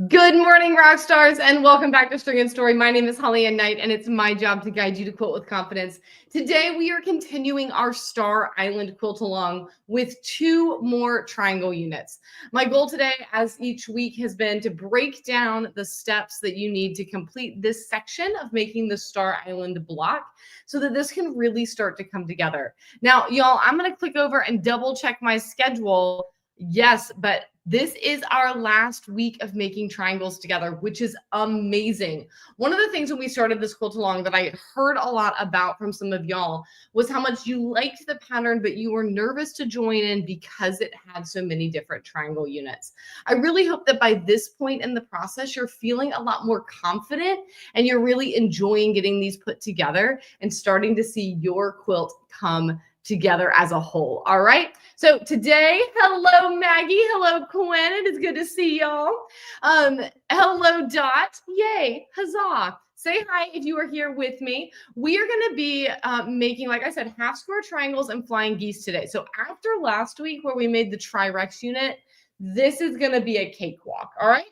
Good morning, rock stars, and welcome back to String and Story. My name is Holly Ann Knight, and it's my job to guide you to quilt with confidence. Today, we are continuing our Star Island quilt along with 2 more triangle units. My goal today, as each week, has been to break down the steps that you need to complete this section of making the Star Island block so that this can really start to come together. Now, y'all, I'm going to click over and double check my schedule. Yes, but this is our last week of making triangles together, which is amazing. One of the things when we started this quilt along that I heard a lot about from some of y'all was how much you liked the pattern, but you were nervous to join in because it had so many different triangle units. I really hope that by this point in the process, you're feeling a lot more confident and you're really enjoying getting these put together and starting to see your quilt come together as a whole. All right. So today, hello, Maggie. Hello, Quinn. It is good to see y'all. Hello, Dot. Yay. Huzzah. Say hi if you are here with me. We are going to be making, like I said, half square triangles and flying geese today. So after last week where we made the Tri-Rex unit, this is going to be a cakewalk. All right.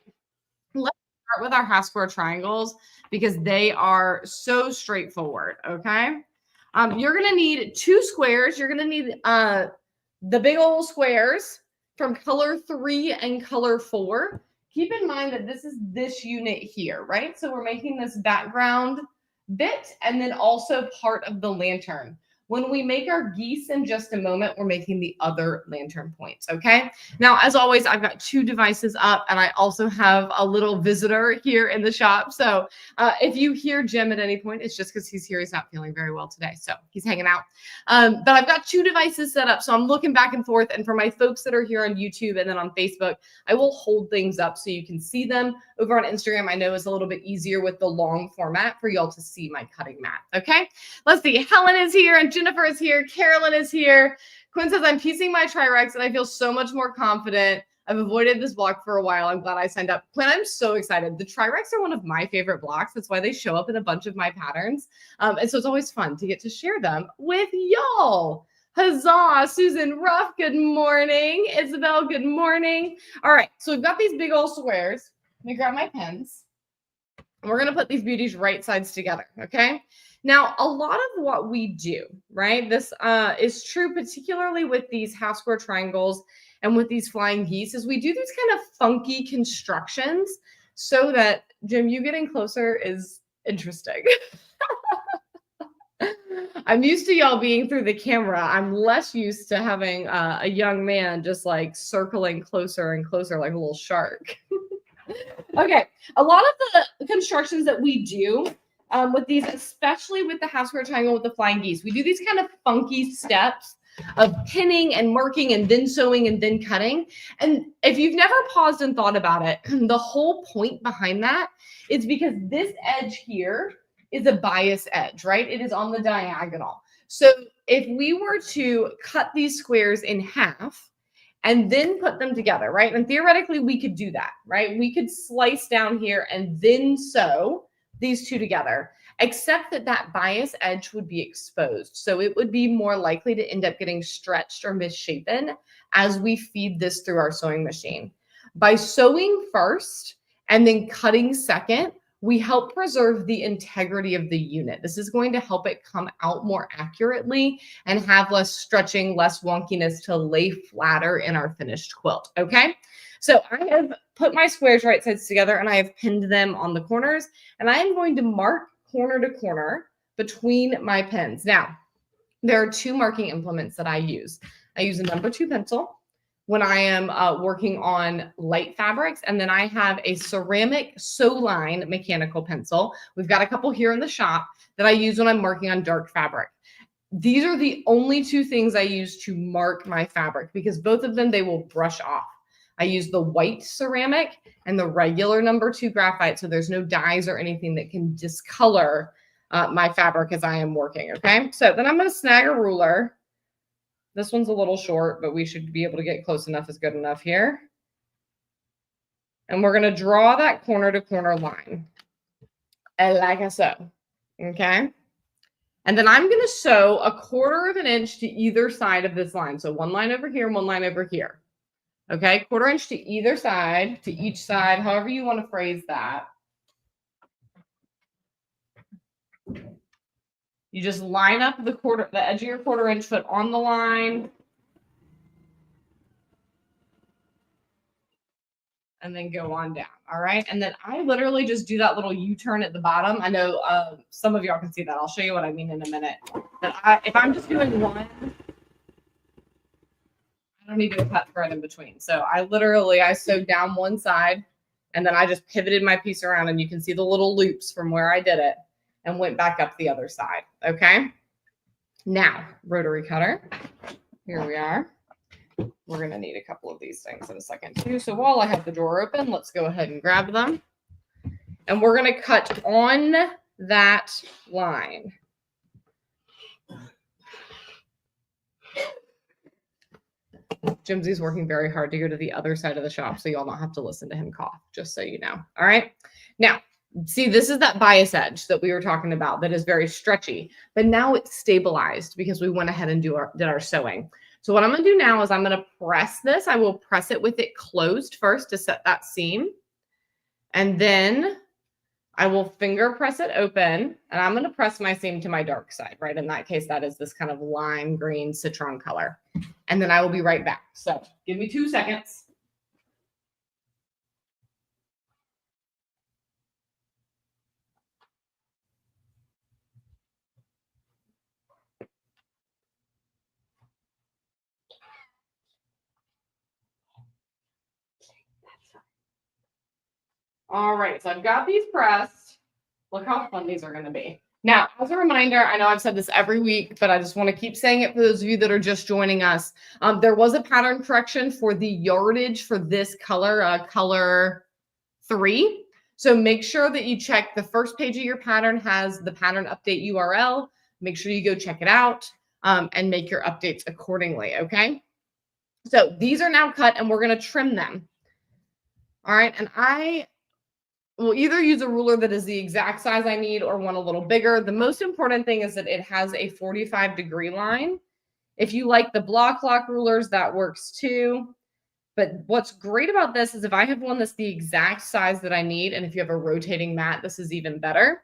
Let's start with our half square triangles because they are so straightforward. Okay. You're going to need 2 squares. You're going to need the big old squares from color 3 and color 4. Keep in mind that this is this unit here, right? So we're making this background bit and then also part of the lantern. When we make our geese in just a moment, we're making the other lantern points, okay? Now, as always, I've got 2 devices up, and I also have a little visitor here in the shop. So if you hear Jim at any point, it's just because he's here. He's not feeling very well today, so he's hanging out. But I've got 2 devices set up, so I'm looking back and forth. And for my folks that are here on YouTube and then on Facebook, I will hold things up so you can see them. Over on Instagram, I know is a little bit easier with the long format for y'all to see my cutting mat, okay? Let's see. Helen is here, and Jennifer is here. Carolyn is here. Quinn says, I'm piecing my Tri-Rex, and I feel so much more confident. I've avoided this block for a while. I'm glad I signed up. Quinn, I'm so excited. The Tri-Rex are one of my favorite blocks. That's why they show up in a bunch of my patterns. And so it's always fun to get to share them with y'all. Huzzah. Susan Ruff, good morning. Isabel, good morning. All right, so we've got these big old squares. Let me grab my pens. And we're going to put these beauties right sides together, okay? Now, a lot of what we do, right, this is true particularly with these half square triangles and with these flying geese, is we do these kind of funky constructions so that, Jim, you getting closer is interesting. I'm used to y'all being through the camera. I'm less used to having a young man just like circling closer and closer like a little shark. Okay, a lot of the constructions that we do with these, especially with the half square triangle with the flying geese, we do these kind of funky steps of pinning and marking and then sewing and then cutting. And if you've never paused and thought about it, the whole point behind that is because this edge here is a bias edge, right? It is on the diagonal. So if we were to cut these squares in half and then put them together, right? And theoretically, we could do that, right? We could slice down here and then sew these 2 together, except that that bias edge would be exposed. So it would be more likely to end up getting stretched or misshapen as we feed this through our sewing machine. By sewing first and then cutting second, we help preserve the integrity of the unit. This is going to help it come out more accurately and have less stretching, less wonkiness to lay flatter in our finished quilt, okay? So I have put my squares right sides together and I have pinned them on the corners, and I am going to mark corner to corner between my pins. Now, there are 2 marking implements that I use. I use a number 2 pencil when I am working on light fabrics. And then I have a ceramic sew line mechanical pencil. We've got a couple here in the shop that I use when I'm working on dark fabric. These are the only 2 things I use to mark my fabric because both of them, they will brush off. I use the white ceramic and the regular number 2 graphite. So there's no dyes or anything that can discolor my fabric as I am working. Okay. So then I'm going to snag a ruler. This one's a little short, but we should be able to get close enough is good enough here. And we're going to draw that corner to corner line. And like so. Okay. And then I'm going to sew 1/4 of an inch to either side of this line. So 1 line over here, 1 line over here. Okay, 1/4 inch to either side, to each side, however you want to phrase that. You just line up the edge of your 1/4 inch foot on the line. And then go on down. All right. And then I literally just do that little U-turn at the bottom. I know some of y'all can see that. I'll show you what I mean in a minute. But if I'm just doing one, I don't need to cut thread in between. So I sewed down one side and then I just pivoted my piece around and you can see the little loops from where I did it and went back up the other side. Okay. Now, rotary cutter. Here we are. We're going to need a couple of these things in a second too. So while I have the drawer open, let's go ahead and grab them. And we're going to cut on that line. Jimsy's working very hard to go to the other side of the shop, so y'all don't have to listen to him cough, just so you know. All right. Now, see, this is that bias edge that we were talking about that is very stretchy, but now it's stabilized because we went ahead and did our sewing. So what I'm going to do now is I'm going to press this. I will press it with it closed first to set that seam. And then I will finger press it open and I'm going to press my seam to my dark side, right? In that case, that is this kind of lime green citron color. And then I will be right back. So give me 2 seconds. All right, so I've got these pressed. Look how fun these are going to be. Now, as a reminder, I know I've said this every week, but I just want to keep saying it for those of you that are just joining us. There was a pattern correction for the yardage for this color, color 3. So make sure that you check the first page of your pattern has the pattern update URL. Make sure you go check it out and make your updates accordingly, okay? So these are now cut and we're going to trim them. All right, and I will either use a ruler that is the exact size I need or one a little bigger. The most important thing is that it has a 45-degree line. If you like the block lock rulers, that works too. But what's great about this is if I have one that's the exact size that I need, and if you have a rotating mat, this is even better.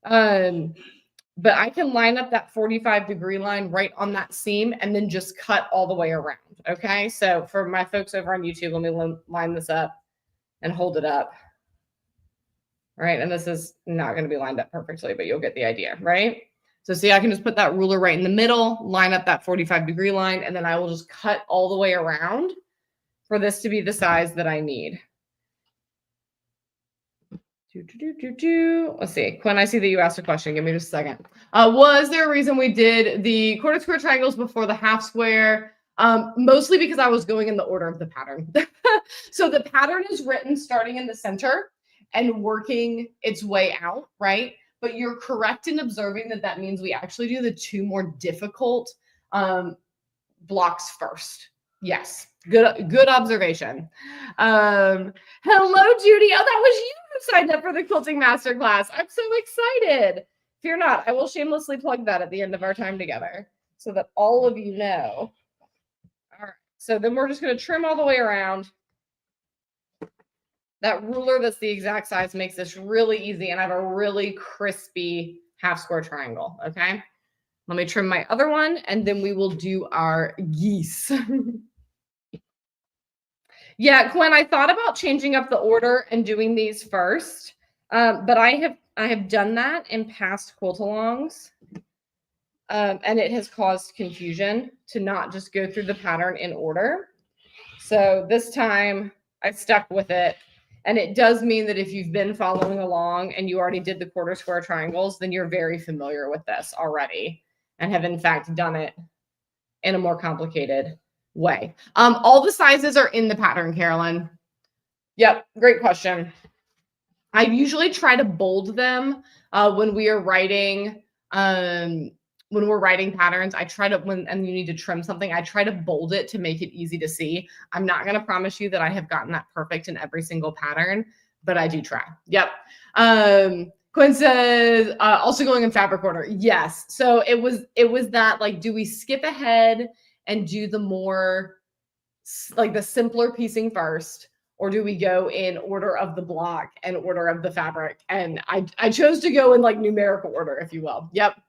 But I can line up that 45-degree line right on that seam and then just cut all the way around. Okay, so for my folks over on YouTube, let me line this up and hold it up. Right, and this is not going to be lined up perfectly, but you'll get the idea, right? So see, I can just put that ruler right in the middle, line up that 45-degree line, and then I will just cut all the way around for this to be the size that I need. Let's see. Quinn, I see that you asked a question. Give me just a second. Was there a reason we did the 1/4 square triangles before the half square? Mostly because I was going in the order of the pattern. So the pattern is written starting in the center and working its way out, right? But you're correct in observing that that means we actually do the 2 more difficult blocks first. Yes, good observation. Hello, Judy. Oh, that was you who signed up for the quilting masterclass. I'm so excited. Fear not, I will shamelessly plug that at the end of our time together so that all of you know. All right, so then we're just going to trim all the way around. That ruler that's the exact size makes this really easy, and I have a really crispy half square triangle, okay? Let me trim my other one, and then we will do our geese. Yeah, Quinn, I thought about changing up the order and doing these first, but I have done that in past quilt-alongs, and it has caused confusion to not just go through the pattern in order. So this time I stuck with it. And it does mean that if you've been following along and you already did the 1/4 square triangles, then you're very familiar with this already and have in fact done it in a more complicated way. All the sizes are in the pattern, Carolyn. Yep, great question. I usually try to bold them when we are writing when we're writing patterns. I try to, and you need to trim something, I try to bold it to make it easy to see. I'm not going to promise you that I have gotten that perfect in every single pattern, but I do try. Yep. Quinn says, also going in fabric order. Yes. So it was that, like, do we skip ahead and do the more like the simpler piecing first, or do we go in order of the block and order of the fabric? And I chose to go in like numerical order, if you will. Yep.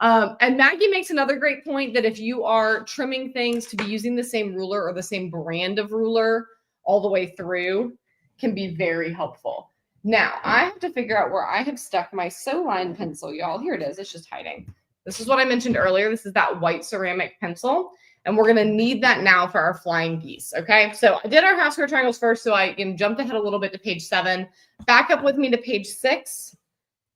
And Maggie makes another great point that if you are trimming things, to be using the same ruler or the same brand of ruler all the way through can be very helpful. Now, I have to figure out where I have stuck my sew line pencil, y'all. Here it is. It's just hiding. This is what I mentioned earlier. This is that white ceramic pencil. And we're going to need that now for our flying geese. Okay. So I did our half square triangles first. So I jumped ahead a little bit to page 7. Back up with me to page 6.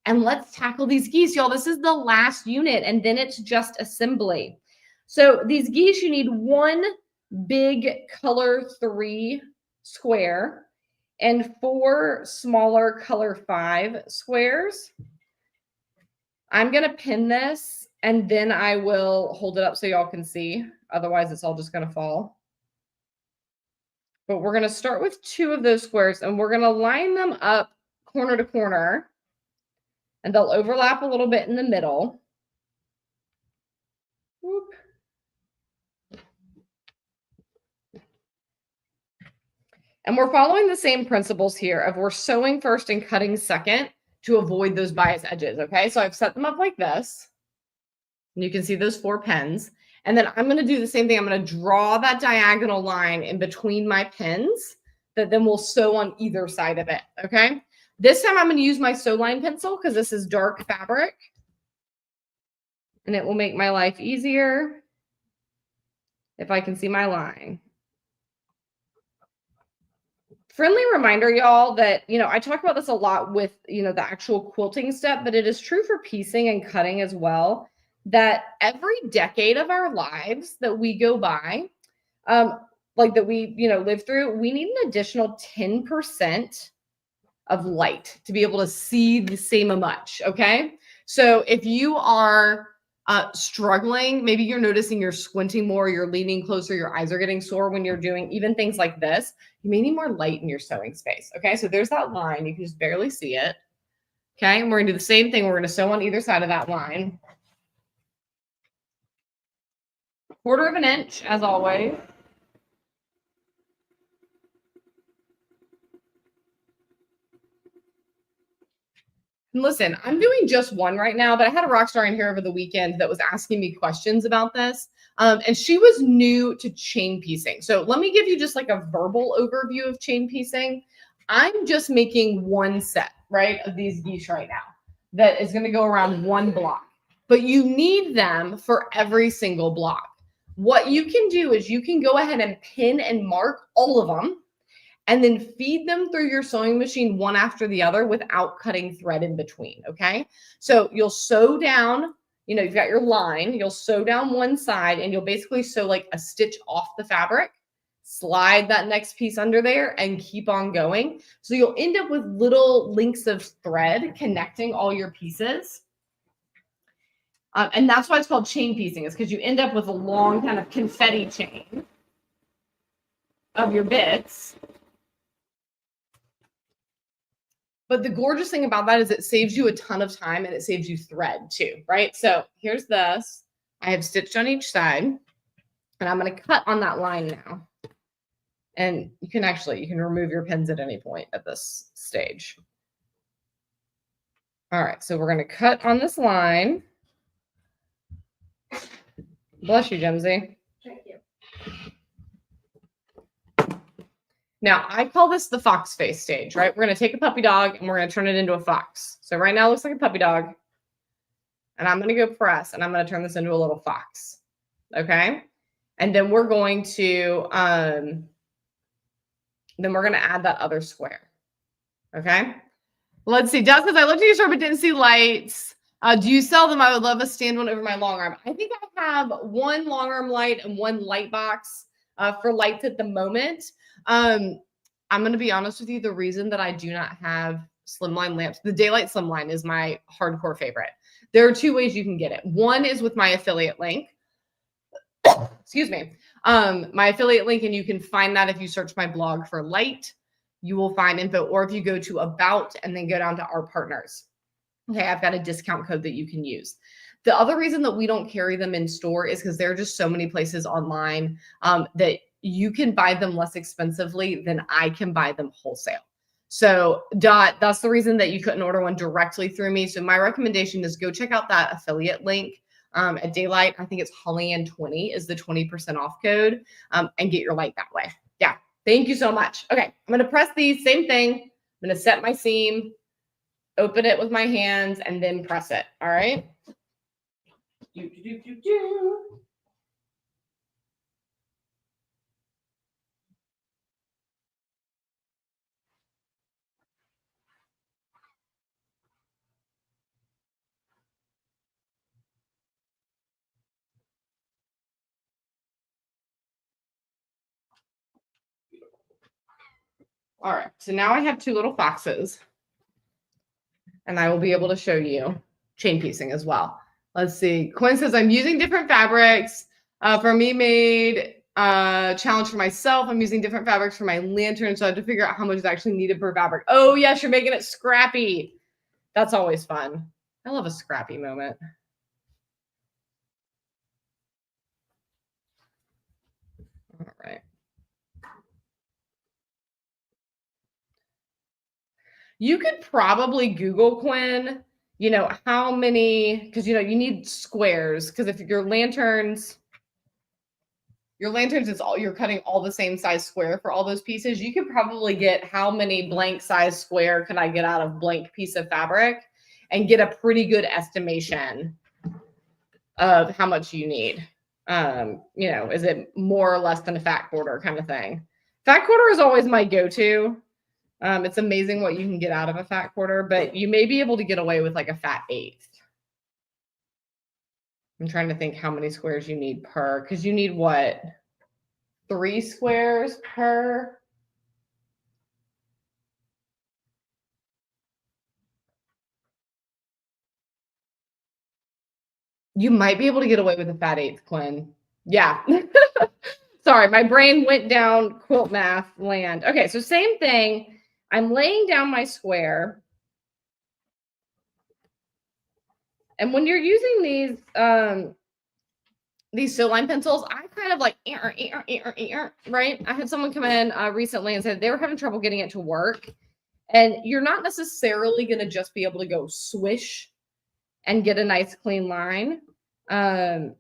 And let's tackle these geese, y'all. This is the last unit, and then it's just assembly. So these geese, you need one big color 3 square and 4 smaller color 5 squares. I'm going to pin this, and then I will hold it up so y'all can see. Otherwise, it's all just going to fall. But we're going to start with 2 of those squares, and we're going to line them up corner to corner. And they'll overlap a little bit in the middle. Whoop. And we're following the same principles here of we're sewing first and cutting second to avoid those bias edges, okay? So I've set them up like this. And you can see those 4 pins. And then I'm going to do the same thing. I'm going to draw that diagonal line in between my pins that then we'll sew on either side of it, okay? This time I'm going to use my sew line pencil because this is dark fabric. And it will make my life easier if I can see my line. Friendly reminder, y'all, that, I talk about this a lot with, the actual quilting step, but it is true for piecing and cutting as well, that every decade of our lives that we go by, like that we, live through, we need an additional 10% of light to be able to see the same much. Okay. So if you are struggling, maybe you're noticing you're squinting more, you're leaning closer, your eyes are getting sore when you're doing even things like this, you may need more light in your sewing space. Okay. So there's that line. You can just barely see it. Okay. And we're going to do the same thing. We're going to sew on either side of that line. 1/4 of an inch, as always. And listen, I'm doing just one right now, but I had a rock star in here over the weekend that was asking me questions about this. And she was new to chain piecing. So let me give you just like a verbal overview of chain piecing. I'm just making one set, right, of these geese right now that is going to go around one block. But you need them for every single block. What you can do is you can go ahead and pin and mark all of them, and then feed them through your sewing machine one after the other without cutting thread in between, okay? So you'll sew down, you've got your line, you'll sew down one side, and you'll basically sew like a stitch off the fabric, slide that next piece under there, and keep on going. So you'll end up with little links of thread connecting all your pieces. And that's why it's called chain piecing, is because you end up with a long kind of confetti chain of your bits. But the gorgeous thing about that is it saves you a ton of time and it saves you thread too, right? So here's this. I have stitched on each side, and I'm going to cut on that line now. And you can remove your pins at any point at this stage. All right, so we're going to cut on this line. Bless you, Jimsy. Thank you. Now, I call this the fox face stage, right? We're going to take a puppy dog and we're going to turn it into a fox. So right now it looks like a puppy dog. And I'm going to go press, and I'm going to turn this into a little fox. Okay? And then we're going to add that other square. Okay? Let's see. Just because I looked at your store but didn't see lights. Do you sell them? I would love a stand one over my long arm. I think I have one long arm light and one light box for lights at the moment. I'm going to be honest with you. The reason that I do not have slimline lamps, the daylight slimline is my hardcore favorite. There are 2 ways you can get it. One is with my affiliate link. Excuse me. My affiliate link, and you can find that if you search my blog for light, you will find info, or if you go to about and then go down to our partners. Okay, I've got a discount code that you can use. The other reason that we don't carry them in store is because there are just so many places online that you can buy them less expensively than I can buy them wholesale. So Dot, that's the reason that you couldn't order one directly through me. So my recommendation is go check out that affiliate link at Daylight. I think it's Holly20 is the 20% off code, and get your light that way. Yeah. Thank you so much. Okay. I'm going to press these, same thing. I'm going to set my seam, open it with my hands, and then press it. All right. All right, so now I have two little foxes, and I will be able to show you chain piecing as well. Let's see. Quinn says, I'm using different fabrics for me made challenge for myself. I'm using different fabrics for my lantern, so I have to figure out how much is actually needed per fabric. Oh, yes, you're making it scrappy. That's always fun. I love a scrappy moment. All right. You could probably Google, Quinn, how many, because, you need squares, because if your lanterns is all, you're cutting all the same size square for all those pieces, you could probably get how many blank size square can I get out of blank piece of fabric and get a pretty good estimation of how much you need. Is it more or less than a fat quarter kind of thing? Fat quarter is always my go-to. It's amazing what you can get out of a fat quarter, but you may be able to get away with like a fat eighth. I'm trying to think how many squares you need per, because you need what? 3 squares per. You might be able to get away with a fat eighth, Quinn. Yeah. Sorry, my brain went down quilt math land. Okay, so same thing. I'm laying down my square. And when you're using these sew line pencils, I kind of like, right? I had someone come in recently and said they were having trouble getting it to work. And you're not necessarily going to just be able to go swish and get a nice clean line and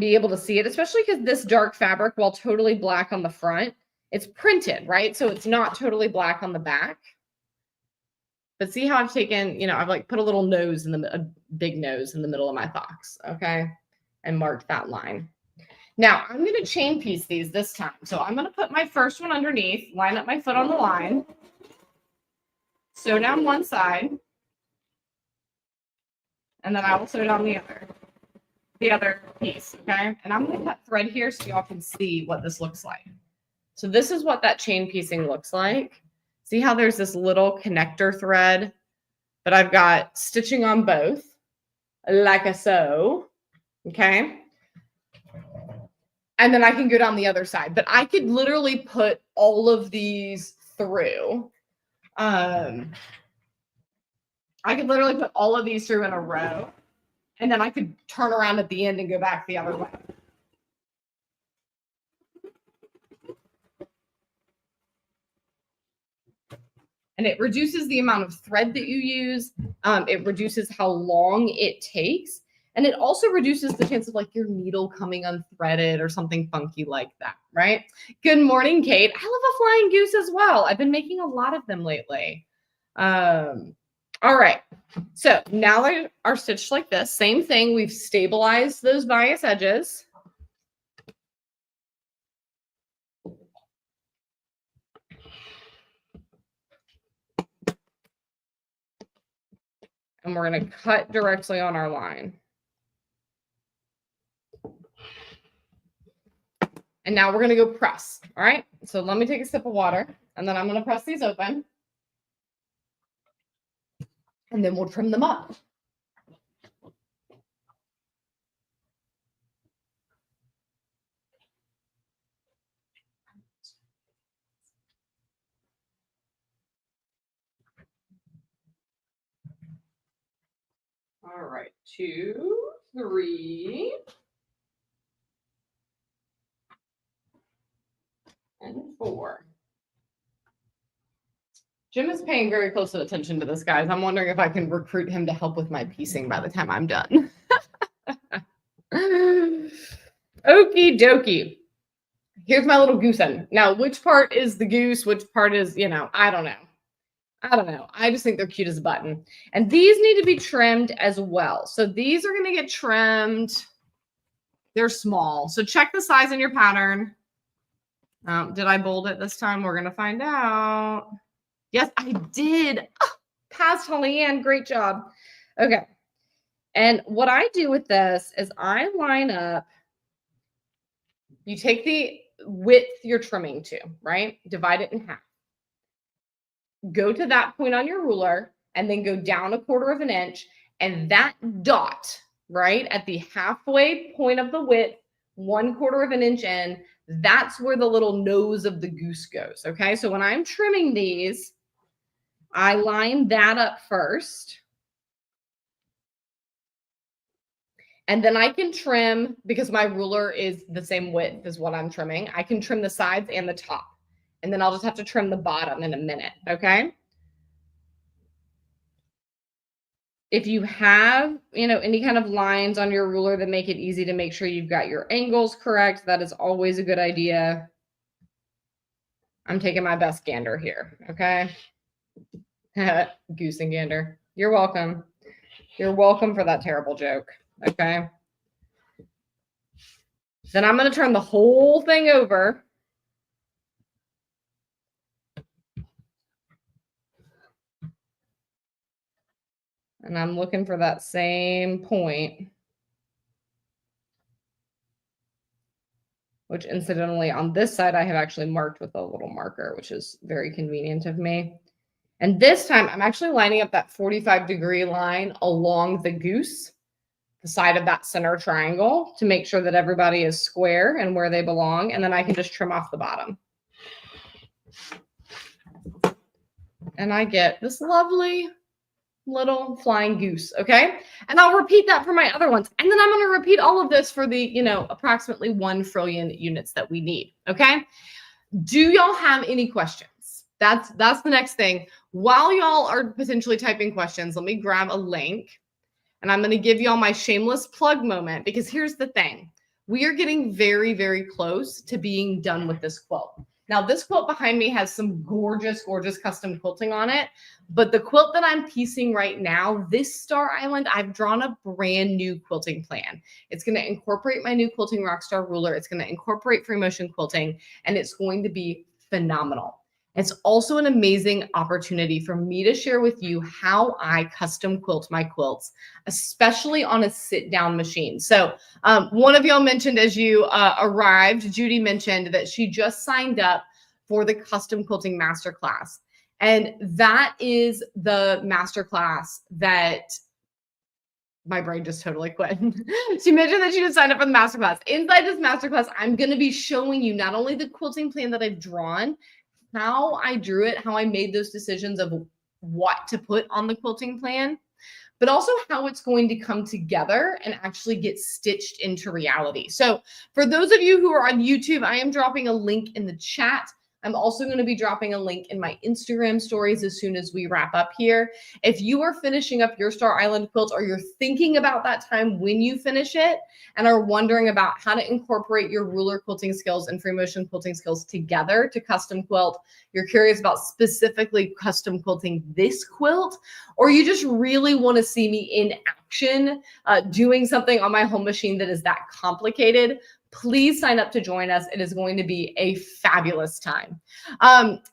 be able to see it, especially because this dark fabric, while totally black on the front, it's printed, right? So it's not totally black on the back. But see how I've taken, I've like put a little nose a big nose in the middle of my fox, okay? And marked that line. Now I'm going to chain piece these this time. So I'm going to put my first one underneath, line up my foot on the line, sew down one side, and then I will sew down the other piece, okay? And I'm going to cut thread here so y'all can see what this looks like. So this is what that chain piecing looks like. See how there's this little connector thread, but I've got stitching on both, like so, okay? And then I can go down the other side, but I could literally put all of these through. I could literally put all of these through in a row, and then I could turn around at the end and go back the other way. And it reduces the amount of thread that you use. It reduces how long it takes. And it also reduces the chance of like your needle coming unthreaded or something funky like that, right? Good morning, Kate. I love a flying goose as well. I've been making a lot of them lately. All right. So now they are stitched like this. Same thing. We've stabilized those bias edges. And we're going to cut directly on our line. And now we're going to go press. All right. So let me take a sip of water, and then I'm going to press these open. And then we'll trim them up. All right. 2, 3. 4. Jim is paying very close attention to this, guys. I'm wondering if I can recruit him to help with my piecing by the time I'm done. Okie dokie. Here's my little goose end. Now, which part is the goose? Which part is, I don't know. I just think they're cute as a button. And these need to be trimmed as well. So these are going to get trimmed. They're small. So check the size in your pattern. Did I bold it this time? We're going to find out. Yes, I did. Oh, passed, Holly Ann. Great job. Okay. And what I do with this is I line up. You take the width you're trimming to, right? Divide it in half. Go to that point on your ruler and then go down 1/4 inch. And that dot, right, at the halfway point of the width, 1/4 inch in, that's where the little nose of the goose goes. Okay. So when I'm trimming these, I line that up first. And then I can trim, because my ruler is the same width as what I'm trimming, I can trim the sides and the top. And then I'll just have to trim the bottom in a minute, okay? If you have, any kind of lines on your ruler that make it easy to make sure you've got your angles correct, that is always a good idea. I'm taking my best gander here, okay? Goose and gander. You're welcome. You're welcome for that terrible joke, okay? Then I'm going to turn the whole thing over. And I'm looking for that same point, which incidentally on this side, I have actually marked with a little marker, which is very convenient of me. And this time I'm actually lining up that 45-degree line along the goose, the side of that center triangle, to make sure that everybody is square and where they belong. And then I can just trim off the bottom. And I get this lovely little flying goose, okay? And I'll repeat that for my other ones. And then I'm going to repeat all of this for the, approximately 1 trillion units that we need, okay? Do y'all have any questions? That's the next thing. While y'all are potentially typing questions, let me grab a link. And I'm going to give y'all my shameless plug moment, because here's the thing. We are getting very, very close to being done with this quilt. Now, this quilt behind me has some gorgeous, gorgeous custom quilting on it. But the quilt that I'm piecing right now, this Star Island, I've drawn a brand new quilting plan. It's going to incorporate my new Quilting Rockstar ruler. It's going to incorporate free motion quilting, and it's going to be phenomenal. It's also an amazing opportunity for me to share with you how I custom quilt my quilts, especially on a sit-down machine. So one of y'all mentioned as you arrived, Judy mentioned that she just signed up for the Custom Quilting Masterclass. And that is the masterclass that my brain just totally quit. She mentioned that she just signed up for the masterclass. Inside this masterclass, I'm going to be showing you not only the quilting plan that I've drawn, how I drew it, how I made those decisions of what to put on the quilting plan, but also how it's going to come together and actually get stitched into reality. So for those of you who are on YouTube, I am dropping a link in the chat. I'm also going to be dropping a link in my Instagram stories as soon as we wrap up here. If you are finishing up your Star Island quilt, or you're thinking about that time when you finish it and are wondering about how to incorporate your ruler quilting skills and free motion quilting skills together to custom quilt, you're curious about specifically custom quilting this quilt, or you just really want to see me in action doing something on my home machine that is that complicated, please sign up to join us. It is going to be a fabulous time.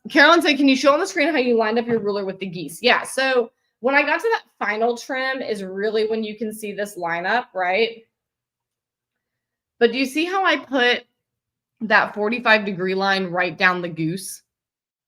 Carolyn said, can you show on the screen how you lined up your ruler with the geese? Yeah, so when I got to that final trim is really when you can see this lineup, right? But do you see how I put that 45-degree line right down the goose?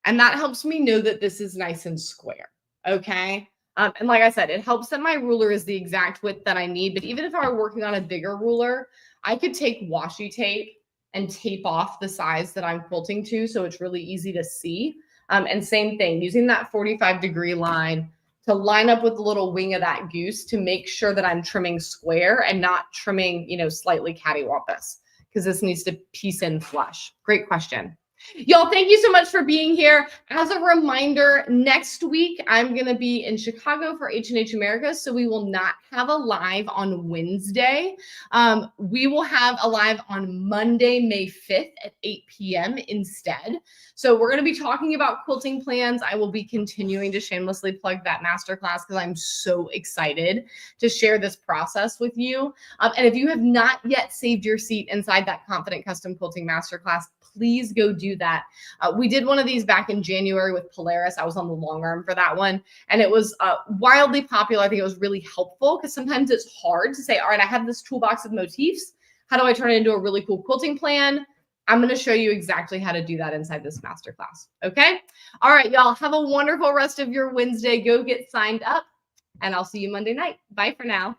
And that helps me know that this is nice and square, okay? And like I said, it helps that my ruler is the exact width that I need. But even if I were working on a bigger ruler, I could take washi tape and tape off the size that I'm quilting to, so it's really easy to see. And same thing, using that 45-degree line to line up with the little wing of that goose to make sure that I'm trimming square and not trimming, slightly cattywampus, because this needs to piece in flush. Great question. Y'all, thank you so much for being here. As a reminder, next week I'm going to be in Chicago for H&H America, so we will not have a live on Wednesday. We will have a live on Monday, May 5th at 8 p.m. instead. So we're going to be talking about quilting plans. I will be continuing to shamelessly plug that masterclass because I'm so excited to share this process with you. And if you have not yet saved your seat inside that Confident Custom Quilting Masterclass, please go do that. We did one of these back in January with Polaris. I was on the long arm for that one, and it was wildly popular. I think it was really helpful because sometimes it's hard to say, all right, I have this toolbox of motifs. How do I turn it into a really cool quilting plan? I'm going to show you exactly how to do that inside this masterclass. Okay. All right, y'all, have a wonderful rest of your Wednesday. Go get signed up, and I'll see you Monday night. Bye for now.